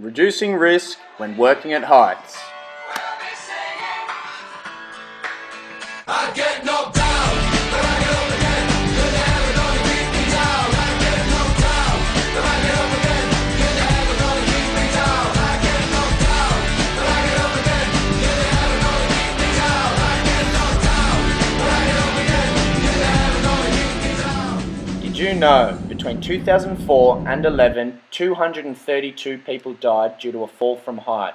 Reducing risk when working at heights. Did you know, between 2004 and 11, 232 people died due to a fall from height.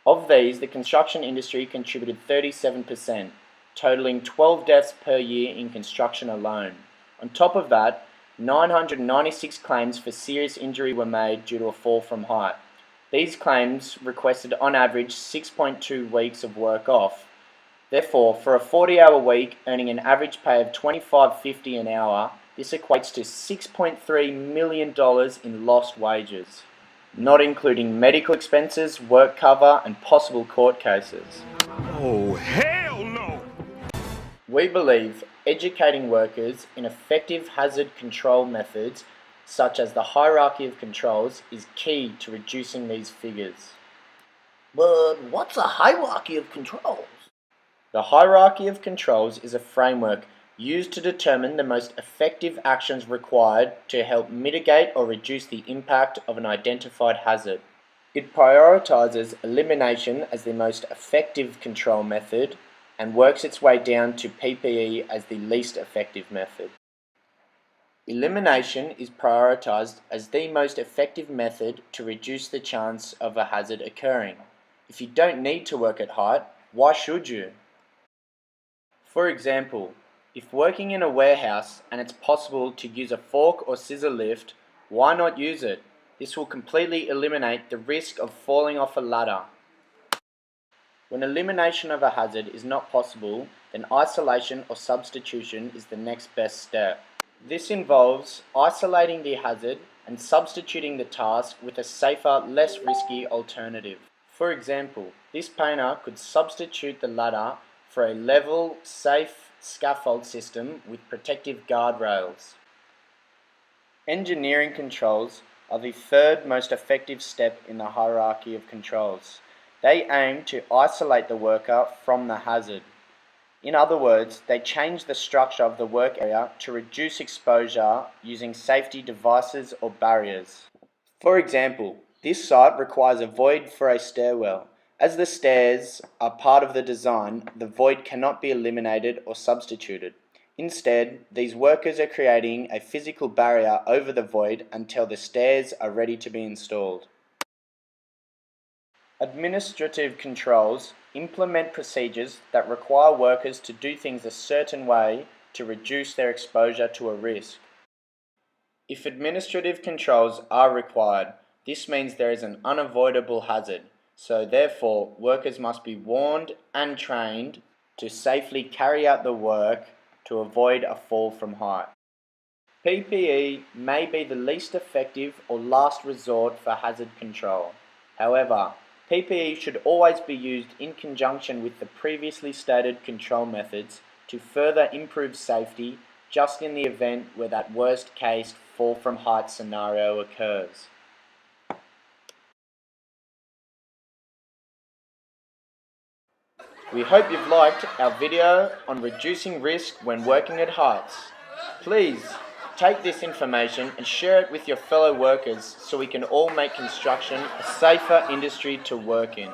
Of these, the construction industry contributed 37%, totaling 12 deaths per year in construction alone. On top of that, 996 claims for serious injury were made due to a fall from height. These claims requested on average 6.2 weeks of work off. Therefore, for a 40-hour week earning an average pay of $25.50 an hour, this equates to $6.3 million in lost wages, not including medical expenses, work cover, and possible court cases. Oh, hell no! We believe educating workers in effective hazard control methods, such as the hierarchy of controls, is key to reducing these figures. But what's a hierarchy of controls? The hierarchy of controls is a framework used to determine the most effective actions required to help mitigate or reduce the impact of an identified hazard. It prioritizes elimination as the most effective control method and works its way down to PPE as the least effective method. Elimination is prioritized as the most effective method to reduce the chance of a hazard occurring. If you don't need to work at height, why should you? For example, if working in a warehouse and it's possible to use a fork or scissor lift, why not use it? This will completely eliminate the risk of falling off a ladder. When elimination of a hazard is not possible, then isolation or substitution is the next best step. This involves isolating the hazard and substituting the task with a safer, less risky alternative. For example, this painter could substitute the ladder for a level, safe scaffold system with protective guardrails. Engineering controls are the third most effective step in the hierarchy of controls. They aim to isolate the worker from the hazard. In other words, they change the structure of the work area to reduce exposure using safety devices or barriers. For example, this site requires a void for a stairwell. As the stairs are part of the design, the void cannot be eliminated or substituted. Instead, these workers are creating a physical barrier over the void until the stairs are ready to be installed. Administrative controls implement procedures that require workers to do things a certain way to reduce their exposure to a risk. If administrative controls are required, this means there is an unavoidable hazard. So therefore, workers must be warned and trained to safely carry out the work to avoid a fall from height. PPE may be the least effective or last resort for hazard control. However, PPE should always be used in conjunction with the previously stated control methods to further improve safety just in the event where that worst case fall from height scenario occurs. We hope you've liked our video on reducing risk when working at heights. Please take this information and share it with your fellow workers so we can all make construction a safer industry to work in.